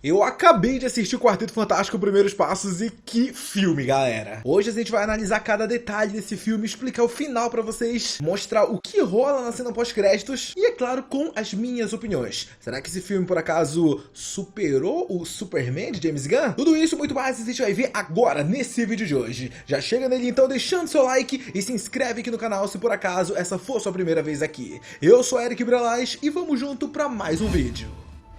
Eu acabei de assistir o Quarteto Fantástico Primeiros Passos e que filme, galera! Hoje a gente vai analisar cada detalhe desse filme, explicar o final pra vocês, mostrar o que rola na cena pós-créditos e, é claro, com as minhas opiniões. Será que esse filme, por acaso, superou o Superman de James Gunn? Tudo isso e muito mais a gente vai ver agora, nesse vídeo de hoje. Já chega nele então deixando seu like e se inscreve aqui no canal se por acaso essa for sua primeira vez aqui. Eu sou Eric Brelais e vamos junto pra mais um vídeo.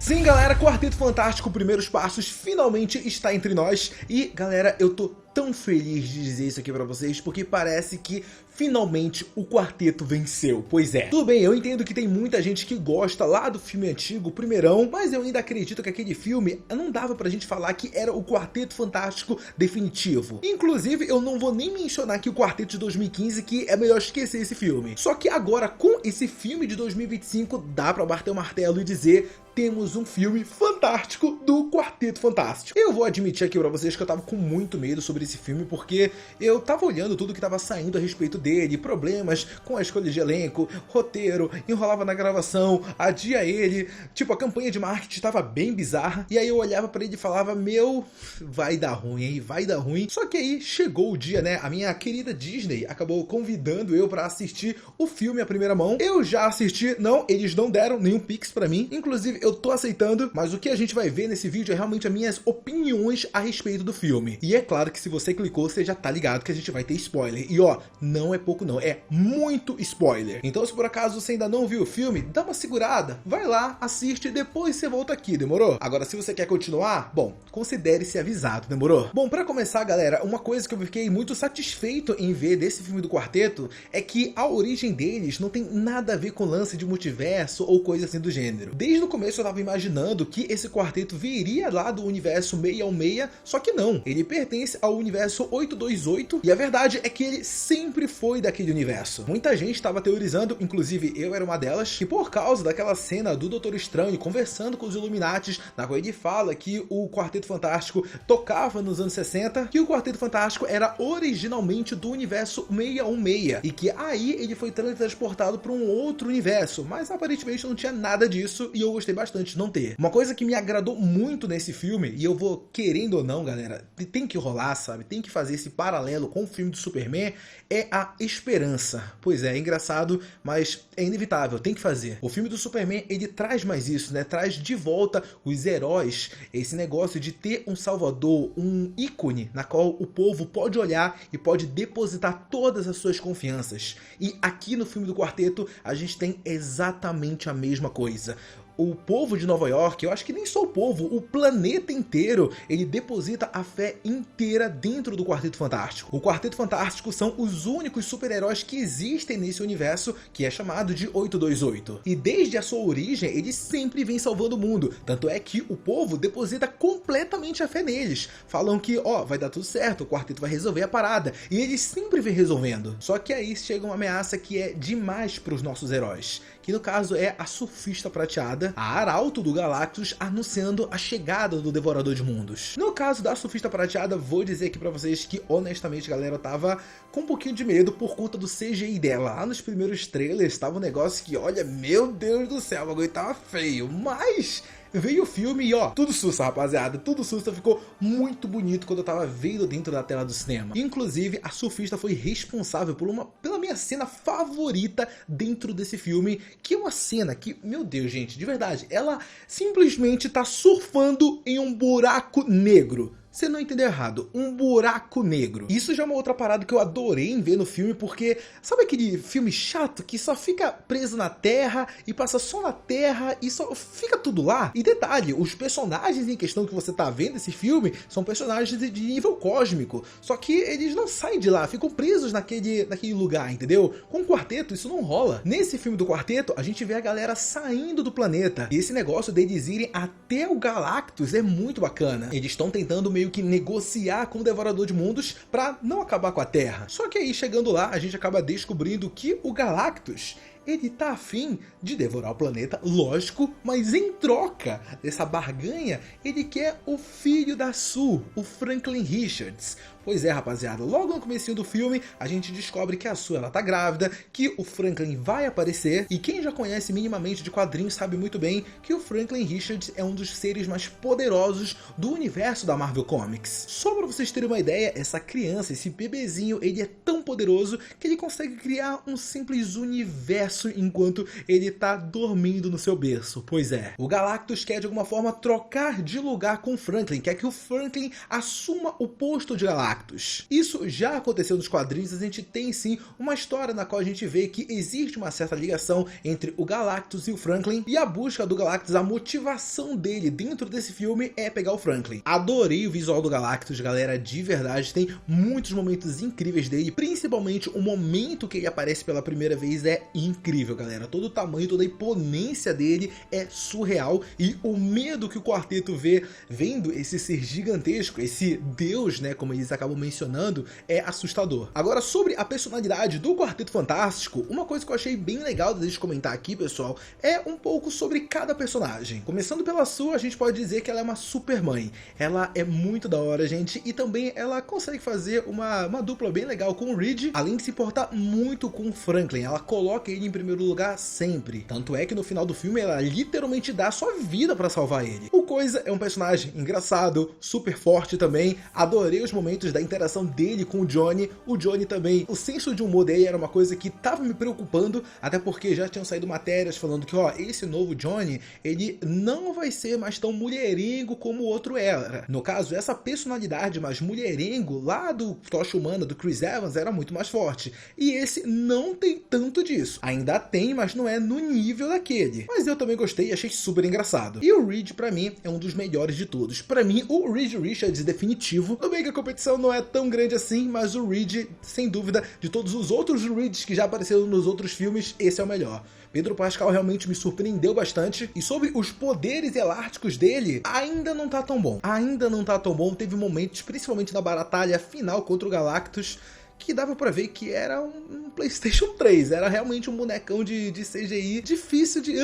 Sim, galera, Quarteto Fantástico Primeiros Passos finalmente está entre nós. E, galera, eu tô tão feliz de dizer isso aqui pra vocês, porque parece que finalmente o quarteto venceu. Pois é. Tudo bem, eu entendo que tem muita gente que gosta lá do filme antigo, o primeirão, mas eu ainda acredito que aquele filme não dava pra gente falar que era o Quarteto Fantástico definitivo. Inclusive, eu não vou nem mencionar aqui o Quarteto de 2015, que é melhor esquecer esse filme. Só que agora, com esse filme de 2025, dá pra bater o martelo e dizer: temos um filme fantástico do Quarteto Fantástico. Eu vou admitir aqui pra vocês que eu tava com muito medo sobre esse filme, porque eu tava olhando tudo que tava saindo a respeito dele, problemas com a escolha de elenco, roteiro, enrolava na gravação, adia ele, tipo, a campanha de marketing tava bem bizarra, e aí eu olhava pra ele e falava: meu, vai dar ruim, hein, vai dar ruim. Só que aí chegou o dia, né, a minha querida Disney acabou convidando eu pra assistir o filme à primeira mão. Eu já assisti, não, eles não deram nenhum pix pra mim, inclusive eu tô aceitando, mas o que a gente vai ver nesse vídeo é realmente as minhas opiniões a respeito do filme. E é claro que se você clicou, você já tá ligado que a gente vai ter spoiler. E ó, não é pouco não, é muito spoiler. Então se por acaso você ainda não viu o filme, dá uma segurada, vai lá, assiste e depois você volta aqui, demorou? Agora se você quer continuar, bom, considere-se avisado, demorou? Bom, pra começar, galera, uma coisa que eu fiquei muito satisfeito em ver desse filme do quarteto é que a origem deles não tem nada a ver com lance de multiverso ou coisa assim do gênero. Desde o começo eu tava imaginando que esse quarteto viria lá do universo 616, só que não, ele pertence ao universo 828 e a verdade é que ele sempre foi daquele universo. Muita gente estava teorizando, inclusive eu era uma delas, que por causa daquela cena do Doutor Estranho conversando com os Illuminatis, na qual ele fala que o Quarteto Fantástico tocava nos anos 60, que o Quarteto Fantástico era originalmente do universo 616 e que aí ele foi transportado para um outro universo, mas aparentemente não tinha nada disso e eu gostei bastante de não ter. Uma coisa que me agradou muito nesse filme, e eu vou querendo ou não, galera, tem que rolar, sabe? Tem que fazer esse paralelo com o filme do Superman, é a esperança. Pois é engraçado, mas é inevitável, tem que fazer. O filme do Superman, ele traz mais isso, né? Traz de volta os heróis, esse negócio de ter um salvador, um ícone na qual o povo pode olhar e pode depositar todas as suas confianças. E aqui no filme do quarteto, a gente tem exatamente a mesma coisa. O povo de Nova York, eu acho que nem só o povo, o planeta inteiro, ele deposita a fé inteira dentro do Quarteto Fantástico. O Quarteto Fantástico são os únicos super-heróis que existem nesse universo, que é chamado de 828. E desde a sua origem, eles sempre vêm salvando o mundo. Tanto é que o povo deposita completamente a fé neles. Falam que, ó, vai dar tudo certo, o quarteto vai resolver a parada. E eles sempre vêm resolvendo. Só que aí chega uma ameaça que é demais para os nossos heróis, que no caso é a Surfista Prateada, a Arauto do Galactus, anunciando a chegada do Devorador de Mundos. No caso da Surfista Prateada, vou dizer aqui pra vocês que, honestamente, galera, eu tava com um pouquinho de medo por conta do CGI dela. Lá nos primeiros trailers tava um negócio que, olha, meu Deus do céu, o bagulho tava feio, mas veio o filme e ó, tudo sussa, rapaziada, tudo sussa, ficou muito bonito quando eu tava vendo dentro da tela do cinema. Inclusive, a Surfista foi responsável pela minha cena favorita dentro desse filme, que é uma cena que, meu Deus, gente, de verdade, ela simplesmente tá surfando em um buraco negro. Você não entendeu errado, um buraco negro. Isso já é uma outra parada que eu adorei em ver no filme, porque sabe aquele filme chato que só fica preso na Terra e passa só na Terra e só fica tudo lá? E detalhe, os personagens em questão que você tá vendo nesse filme são personagens de nível cósmico, só que eles não saem de lá, ficam presos naquele lugar, entendeu? Com o quarteto isso não rola. Nesse filme do quarteto a gente vê a galera saindo do planeta, e esse negócio deles irem até o Galactus é muito bacana. Eles estão tentando meio que negociar com o Devorador de Mundos pra não acabar com a Terra. Só que aí, chegando lá, a gente acaba descobrindo que o Galactus, ele tá afim de devorar o planeta, lógico, mas em troca dessa barganha, ele quer o filho da Sue, o Franklin Richards. Pois é, rapaziada, logo no comecinho do filme, a gente descobre que a Sue, ela tá grávida, que o Franklin vai aparecer, e quem já conhece minimamente de quadrinhos sabe muito bem que o Franklin Richards é um dos seres mais poderosos do universo da Marvel Comics. Só pra vocês terem uma ideia, essa criança, esse bebezinho, ele é tão poderoso que ele consegue criar um simples universo enquanto ele tá dormindo no seu berço. Pois é, o Galactus quer de alguma forma trocar de lugar com o Franklin, quer que o Franklin assuma o posto de Galactus. Isso já aconteceu nos quadrinhos, a gente tem sim uma história na qual a gente vê que existe uma certa ligação entre o Galactus e o Franklin, e a busca do Galactus, a motivação dele dentro desse filme é pegar o Franklin. Adorei o visual do Galactus, galera, de verdade, tem muitos momentos incríveis dele, principalmente o momento que ele aparece pela primeira vez é incrível, galera. Todo o tamanho, toda a imponência dele é surreal, e o medo que o quarteto vê vendo esse ser gigantesco, esse deus, né, como eles acabam mencionando, é assustador. Agora, sobre a personalidade do Quarteto Fantástico, uma coisa que eu achei bem legal de comentar aqui, pessoal, é um pouco sobre cada personagem. Começando pela Sue, a gente pode dizer que ela é uma super mãe. Ela é muito da hora, gente, e também ela consegue fazer uma dupla bem legal com o Reed, além de se importar muito com o Franklin. Ela coloca ele em primeiro lugar sempre. Tanto é que no final do filme ela literalmente dá a sua vida pra salvar ele. O Coisa é um personagem engraçado, super forte também. Adorei os momentos da interação dele com o Johnny. O Johnny também, o senso de humor dele era uma coisa que tava me preocupando, até porque já tinham saído matérias falando que, ó, esse novo Johnny, ele não vai ser mais tão mulherengo como o outro era. No caso, essa personalidade mais mulherengo lá do Tocha Humana, do Chris Evans, era muito mais forte. E esse não tem tanto disso. Ainda tem, mas não é no nível daquele. Mas eu também gostei e achei super engraçado. E o Reed, pra mim, é um dos melhores de todos. Pra mim, o Reed Richards definitivo. Tudo bem que a competição não é tão grande assim, mas o Reed, sem dúvida, de todos os outros Reeds que já apareceram nos outros filmes, esse é o melhor. Pedro Pascal realmente me surpreendeu bastante, e sobre os poderes elásticos dele, ainda não tá tão bom. Ainda não tá tão bom. Teve momentos, principalmente na batalha final contra o Galactus, que dava pra ver que era um PlayStation 3, era realmente um bonecão de CGI difícil de...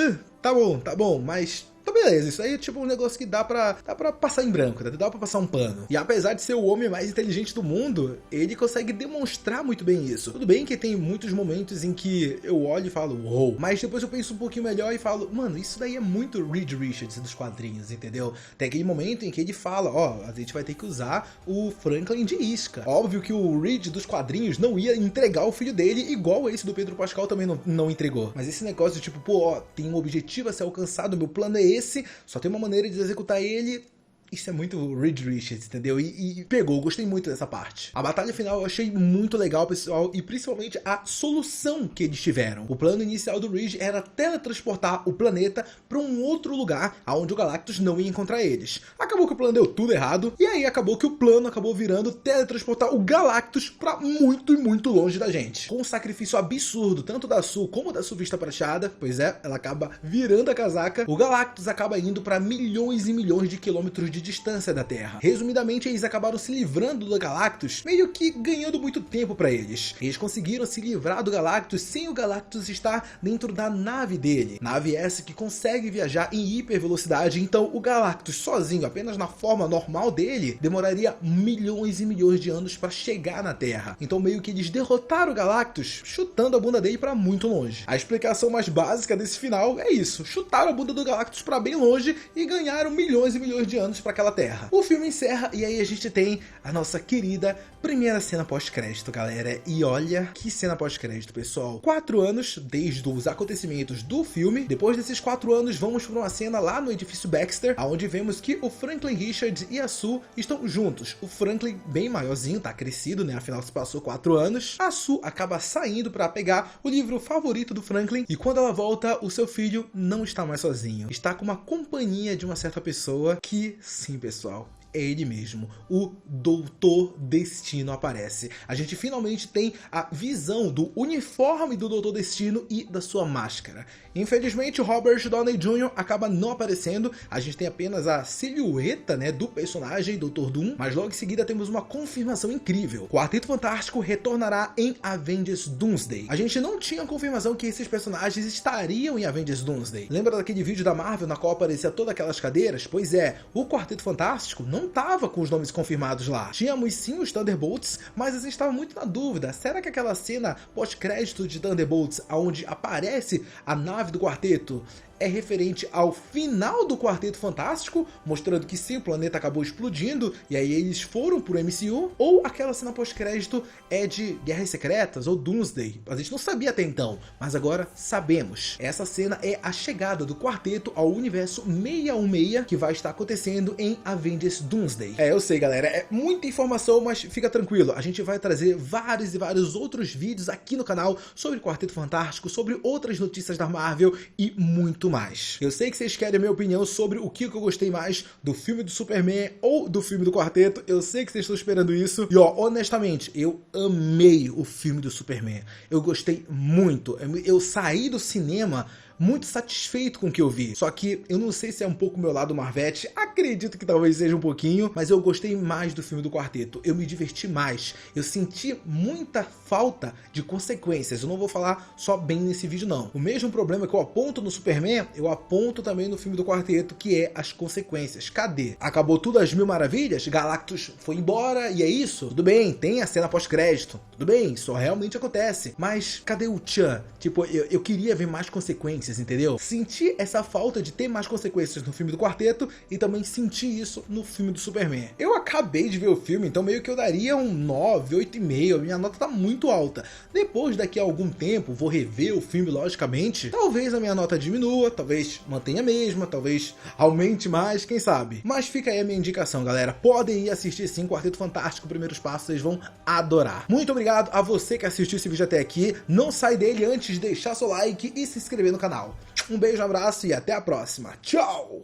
tá bom, mas... Então beleza, isso aí é tipo um negócio que dá pra passar em branco, dá pra passar um pano. E apesar de ser o homem mais inteligente do mundo, ele consegue demonstrar muito bem isso. Tudo bem que tem muitos momentos em que eu olho e falo, uou, mas depois eu penso um pouquinho melhor e falo, mano, isso daí é muito Reed Richards dos quadrinhos, entendeu? Tem aquele momento em que ele fala, ó, a gente vai ter que usar o Franklin de isca. Óbvio que o Reed dos quadrinhos não ia entregar o filho dele, igual esse do Pedro Pascal também não entregou. Mas esse negócio de tipo, pô, ó, tem um objetivo a ser alcançado, meu plano é esse, só tem uma maneira de executar ele. Isso é muito Reed Richards, entendeu? E pegou, gostei muito dessa parte. A batalha final eu achei muito legal, pessoal, e principalmente a solução que eles tiveram. O plano inicial do Reed era teletransportar o planeta para um outro lugar, onde o Galactus não ia encontrar eles. Acabou que o plano deu tudo errado, e aí acabou que o plano acabou virando teletransportar o Galactus para muito e muito longe da gente. Com um sacrifício absurdo, tanto da Sue como da Surfista Prateada, pois é, ela acaba virando a casaca, o Galactus acaba indo para milhões e milhões de quilômetros de distância da Terra. Resumidamente, eles acabaram se livrando do Galactus, meio que ganhando muito tempo para eles. Eles conseguiram se livrar do Galactus sem o Galactus estar dentro da nave dele. Nave essa que consegue viajar em hipervelocidade, então o Galactus sozinho, apenas na forma normal dele, demoraria milhões e milhões de anos para chegar na Terra. Então meio que eles derrotaram o Galactus, chutando a bunda dele para muito longe. A explicação mais básica desse final é isso: chutaram a bunda do Galactus para bem longe e ganharam milhões e milhões de anos para aquela Terra. O filme encerra e aí a gente tem a nossa querida primeira cena pós-crédito, galera. E olha que cena pós-crédito, pessoal. 4 anos desde os acontecimentos do filme. Depois desses 4 anos, vamos para uma cena lá no edifício Baxter, onde vemos que o Franklin Richards e a Sue estão juntos. O Franklin bem maiorzinho, tá crescido, né? Afinal se passou 4 anos. A Sue acaba saindo para pegar o livro favorito do Franklin, e quando ela volta, o seu filho não está mais sozinho. Está com uma companhia de uma certa pessoa que, sim, pessoal, é ele mesmo. O Doutor Destino aparece. A gente finalmente tem a visão do uniforme do Doutor Destino e da sua máscara. Infelizmente, o Robert Downey Jr. acaba não aparecendo. A gente tem apenas a silhueta, né, do personagem Dr. Doom, mas logo em seguida temos uma confirmação incrível. O Quarteto Fantástico retornará em Avengers Doomsday. A gente não tinha confirmação que esses personagens estariam em Avengers Doomsday. Lembra daquele vídeo da Marvel na qual aparecia todas aquelas cadeiras? Pois é, o Quarteto Fantástico não não tava com os nomes confirmados lá. Tínhamos sim os Thunderbolts, mas a gente estava muito na dúvida. Será que aquela cena pós-crédito de Thunderbolts, onde aparece a nave do quarteto, é referente ao final do Quarteto Fantástico, mostrando que sim, o planeta acabou explodindo e aí eles foram pro MCU, ou aquela cena pós-crédito é de Guerras Secretas ou Doomsday? A gente não sabia até então, mas agora sabemos. Essa cena é a chegada do quarteto ao universo 616, que vai estar acontecendo em Avengers Doomsday. Eu sei, galera, é muita informação, mas fica tranquilo, a gente vai trazer vários e vários outros vídeos aqui no canal sobre Quarteto Fantástico, sobre outras notícias da Marvel e muito mais. Eu sei que vocês querem a minha opinião sobre o que eu gostei mais do filme do Superman ou do filme do Quarteto. Eu sei que vocês estão esperando isso. E ó, honestamente, eu amei o filme do Superman. Eu gostei muito. Eu saí do cinema muito satisfeito com o que eu vi. Só que eu não sei se é um pouco meu lado Marvete, acredito que talvez seja um pouquinho, mas eu gostei mais do filme do Quarteto. Eu me diverti mais. Eu senti muita falta de consequências. Eu não vou falar só bem nesse vídeo, não. O mesmo problema que eu aponto no Superman, eu aponto também no filme do Quarteto, que é as consequências. Cadê? Acabou tudo às mil maravilhas? Galactus foi embora e é isso? Tudo bem, tem a cena pós-crédito. Tudo bem, isso realmente acontece. Mas cadê o Chan? Tipo, eu queria ver mais consequências, entendeu? Senti essa falta de ter mais consequências no filme do Quarteto e também senti isso no filme do Superman. Eu acabei de ver o filme, então meio que eu daria um 9, 8,5, minha nota tá muito alta. Depois, daqui a algum tempo, vou rever o filme, logicamente, talvez a minha nota diminua, talvez mantenha a mesma, talvez aumente mais, quem sabe. Mas fica aí a minha indicação, galera. Podem ir assistir sim Quarteto Fantástico, Primeiros Passos, vocês vão adorar. Muito obrigado a você que assistiu esse vídeo até aqui. Não sai dele antes de deixar seu like e se inscrever no canal. Um beijo, um abraço e até a próxima. Tchau!